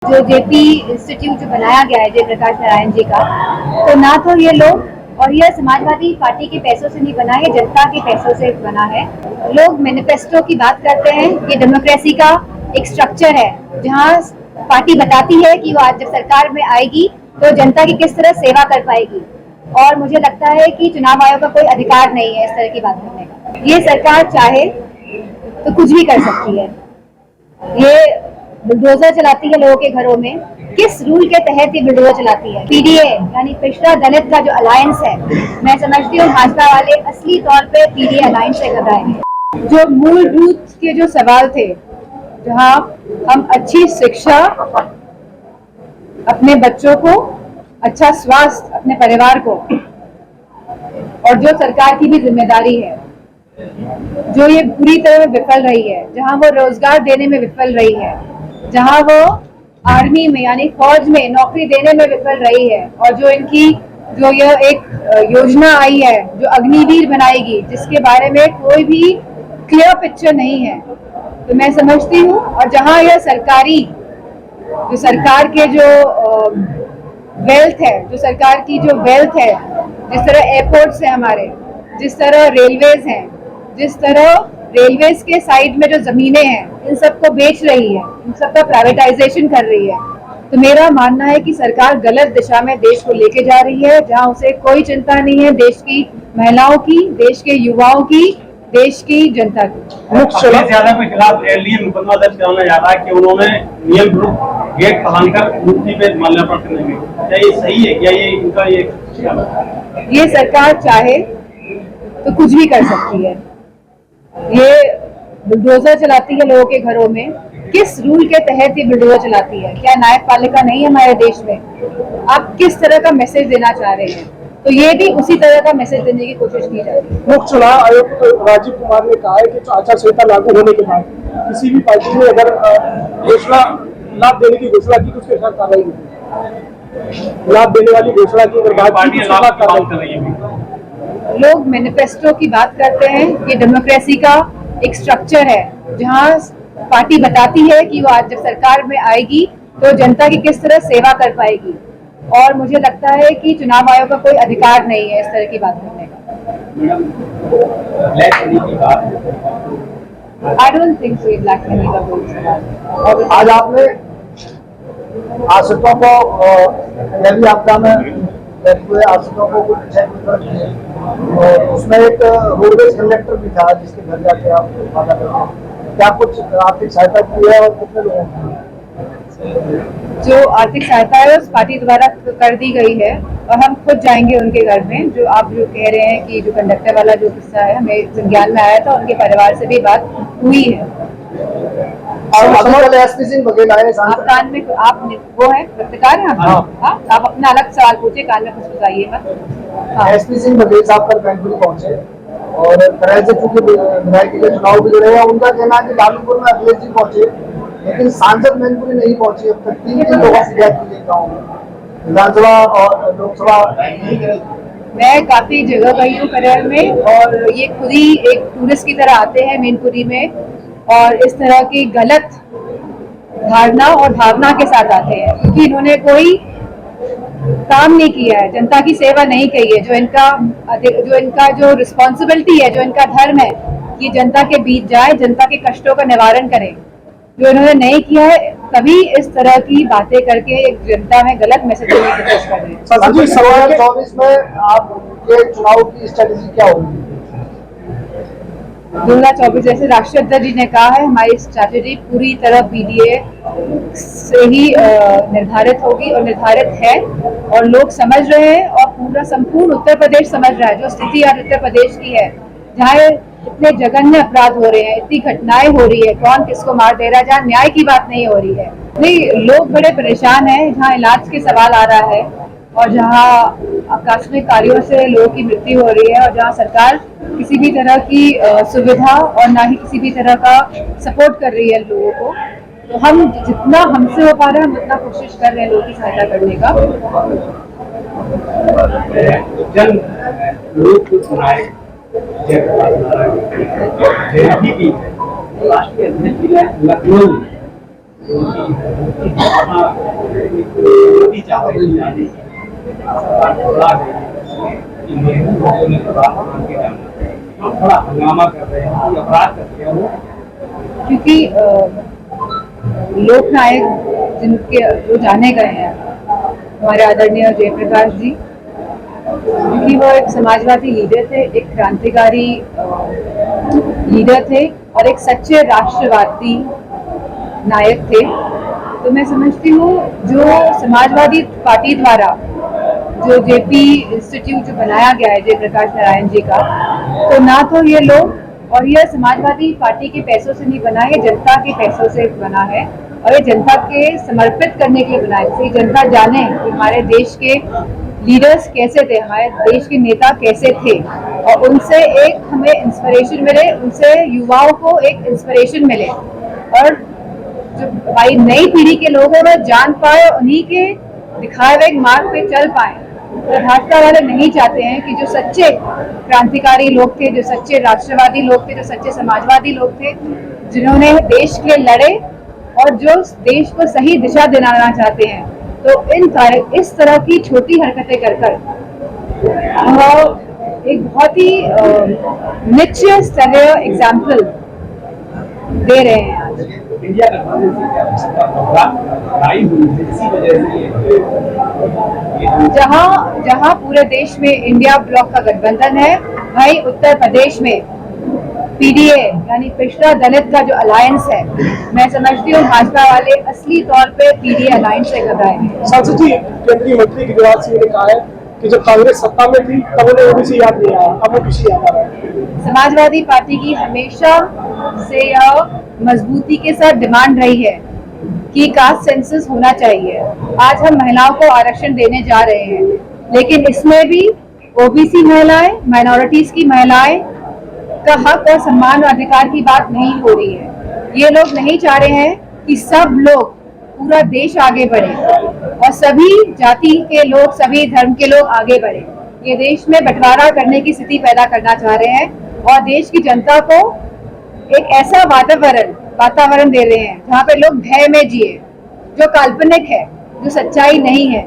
जो JP institute जो बनाया गया है जयप्रकाश नारायण जी का, तो ना तो ये लोग और यह समाजवादी पार्टी के पैसों से नहीं बना है, जनता के पैसों से बना है। लोग मैनिफेस्टो की बात करते हैं, ये डेमोक्रेसी का एक स्ट्रक्चर है जहां पार्टी बताती है कि वो आज जब सरकार में आएगी तो जनता की किस तरह सेवा कर पाएगी। और मुझे लगता है कि चुनाव आयोग का कोई अधिकार नहीं है इस तरह की बात करने का। ये सरकार चाहे तो कुछ भी कर सकती है। ये बुलडोजर चलाती है लोगों के घरों में। किस रूल के तहत ये बुलडोजर चलाती है? पीडीए यानी पिछड़ा दलित का जो अलायंस है, मैं समझती हूँ भाजपा वाले असली तौर पे पीडीए अलायंस से घबराए हैं। जो मूलभूत के जो सवाल थे, जहाँ हम अच्छी शिक्षा, अपने बच्चों को अच्छा स्वास्थ्य, अपने परिवार को, और जो सरकार की भी जिम्मेदारी है जो ये पूरी तरह विफल रही है, जहां वो रोजगार देने में विफल रही है, जहां वो आर्मी में यानी फौज में नौकरी देने में विफल रही है, और जो यह एक योजना आई है जो अग्निवीर बनाएगी, जिसके बारे में कोई भी क्लियर पिक्चर नहीं है, तो मैं समझती हूँ। और जहां यह जो सरकार के जो वेल्थ है, जो सरकार की जो वेल्थ है, जिस तरह एयरपोर्ट्स है हमारे, जिस तरह रेलवेज हैं, जिस तरह रेलवेज के साइड में जो जमीनें हैं, इन सबको बेच रही है, इन सबका प्राइवेटाइजेशन कर रही है, तो मेरा मानना है कि सरकार गलत दिशा में देश को लेके जा रही है, जहां उसे कोई चिंता नहीं है देश की महिलाओं की, देश के युवाओं की, देश की जनता की। अखिलेश यादव के खिलाफ एलडीए मुकदमा दर्ज कराया जा रहा है कि उन्होंने नियम विरुद्ध गेट फलांकर मूर्ति पे माल्यार्पण करने में, क्या ये सही है? क्या ये इनका ये सरकार चाहे तो कुछ भी कर सकती है। ये बुलडोजर चलाती है लोगों के घरों में। किस रूल के तहत ये बुलडोजर चलाती है? क्या न्यायपालिका नहीं है हमारे देश में? आप किस तरह का मैसेज देना चाह रहे हैं? तो ये भी उसी तरह का मैसेज देने की कोशिश की जा रही है। मुख्य चुनाव आयुक्त राजीव कुमार ने कहा है कि आचार संहिता लागू होने के बाद किसी भी पार्टी ने अगर घोषणा लाभ देने की घोषणा की तो उसके साथ कार्रवाई होगी। लाभ देने वाली घोषणा की अगर बात कर रही है। लोग मैनिफेस्टो की बात करते हैं, ये डेमोक्रेसी का एक स्ट्रक्चर है जहां पार्टी बताती है कि वो आज जब सरकार में आएगी तो जनता की किस तरह सेवा कर पाएगी। और मुझे लगता है कि चुनाव आयोग का कोई अधिकार नहीं है इस तरह की बात करने का। I don't think so black money का कोई सवाल। आज आपने आश्रितों को यदि आपदा में हुए आश्रितों को कुछ चेक और उसमें एक रोडवेज कंडक्टर भी था जिसके घर जाके आप वादा करते, क्या कुछ आर्थिक सहायता की है और कितने लोगों की? जो आर्थिक सहायता है उस पार्टी द्वारा कर दी गई है, और हम खुद जाएंगे उनके घर में। जो आप जो कह रहे हैं कि जो कंडक्टर वाला जो किस्सा है, हमें संज्ञान में आया था, उनके परिवार से भी बात हुई है। और एसपी सिंह बघेल आए, आप कान में आप वो है पत्रकार हैं आप? आप अपना अलग सवाल पूछे, कान में कुछ बताइए मत। एसपी सिंह बघेल साहब कल बैंकुल पहुंचे और तरह से चूंकि विधायक के चुनाव भी जुड़े हैं, उनका कहना है कि लालपुर में अखिलेश जी पहुंचे लेकिन सांसद मैनपुरी नहीं पहुंची। अब तक 3 लोगों की शिकायत की गई गाँव में, विधानसभा और लोकसभा। मैं काफी जगह गई हूँ करियर में, और ये खुद ही एक टूरिस्ट की तरह आते हैं मैनपुरी में, और इस तरह की गलत धारणा और भावना के साथ आते हैं, क्योंकि इन्होंने कोई काम नहीं किया है, जनता की सेवा नहीं की है। जो इनका जो रिस्पॉन्सिबिलिटी है, जो इनका धर्म है कि जनता के बीच जाए, जनता के कष्टों का निवारण करें, जो इन्होंने नहीं किया है, तभी इस तरह की बातें करके एक जनता में गलत मैसेज देने की कोशिश कर रहे हैं। 2024 में आपके चुनाव की स्ट्रेटेजी क्या होगी? 2024 जैसे राष्ट्रीय अध्यक्ष जी ने कहा है, हमारी स्ट्रैटेजी पूरी तरह पीडीए से ही निर्धारित होगी और निर्धारित है, और लोग समझ रहे हैं, और संपूर्ण उत्तर प्रदेश समझ रहा है। जो स्थिति आज उत्तर प्रदेश की है, जहाँ इतने जघन्य अपराध हो रहे हैं, इतनी घटनाएं हो रही है, कौन किसको मार दे रहा है, जहाँ न्याय की बात नहीं हो रही है, नहीं, लोग बड़े परेशान हैं, जहाँ इलाज के सवाल आ रहा है, और जहाँ आकस्मिक कार्यों से लोगों की मृत्यु हो रही है, और जहाँ सरकार किसी भी तरह की सुविधा और ना ही किसी भी तरह का सपोर्ट कर रही है लोगों को। तो हम जितना हमसे हो पा रहा है, हम उतना कोशिश कर रहे हैं लोगों की सहायता करने का। राष्ट्रीय अध्यक्ष लखनऊ थोड़ा हंगामा कर रहे हैं, कोई अपराध कर रहे हैं वो। क्योंकि लोकनायक जिनके जो जाने गए हैं हमारे आदरणीय जयप्रकाश जी, क्योंकि वो एक समाजवादी लीडर थे, एक क्रांतिकारी लीडर थे और एक सच्चे राष्ट्रवादी नायक थे। तो मैं समझती हूँ जो समाजवादी पार्टी द्वारा जो जेपी इंस्टीट्यूट जो बनाया गया है जयप्रकाश नारायण जी का, तो ना तो ये लोग और यह समाजवादी पार्टी के पैसों से नहीं बना, ये जनता के पैसों से बना है और ये जनता के समर्पित करने के लिए बना है। इसलिए जनता जाने कि हमारे देश के लीडर्स कैसे थे, हमारे देश के नेता कैसे थे और उनसे एक हमें इंस्पिरेशन मिले, उनसे युवाओं को एक इंस्पिरेशन मिले और जो हमारी नई पीढ़ी के लोग हैं वह जान पाए और उन्हीं के दिखाए हुए मार्ग पे चल पाए। तो भाजपा वाले नहीं चाहते हैं कि जो सच्चे क्रांतिकारी लोग थे, जो सच्चे राष्ट्रवादी लोग थे, जो सच्चे समाजवादी लोग थे, जिन्होंने देश के लिए लड़े और जो देश को सही दिशा दिलाना चाहते हैं, तो इस तरह की छोटी हरकतें कर एक बहुत ही निश्चय स्तरीय एग्जाम्पल दे रहे हैं आज। इंडिया गठबंधन से क्या लड़ाई हुई थी, इसी वजह से जहां पूरे देश में इंडिया ब्लॉक का गठबंधन है, वहीं उत्तर प्रदेश में पीडीए यानी पिछड़ा दलित का जो अलायंस है, मैं समझती हूँ भाजपा वाले असली तौर पे पीडीए अलायंस से घबराए हैं। सांसद जी, केंद्रीय मंत्री गिरिराज सिंह ने कहा है कि जब कांग्रेस सत्ता में थी तब उन्हें ओबीसी याद नहीं आया, अब वो किसी याद आ रहा है। समाजवादी पार्टी की हमेशा से यह मजबूती के साथ डिमांड रही है कि कास्ट सेंसस होना चाहिए। आज हम महिलाओं को आरक्षण देने जा रहे हैं, लेकिन इसमें भी ओबीसी महिलाएं, माइनॉरिटीज की महिलाएं का हक और सम्मान और अधिकार की बात नहीं हो रही है। ये लोग नहीं चाह रहे हैं कि सब लोग, पूरा देश आगे बढ़े और सभी जाति के लोग, सभी धर्म के लोग आगे बढ़े। ये देश में बंटवारा करने की स्थिति पैदा करना चाह रहे हैं और देश की जनता को एक ऐसा वातावरण दे रहे हैं जहाँ पे लोग भय में जिए, जो काल्पनिक है, जो सच्चाई नहीं है।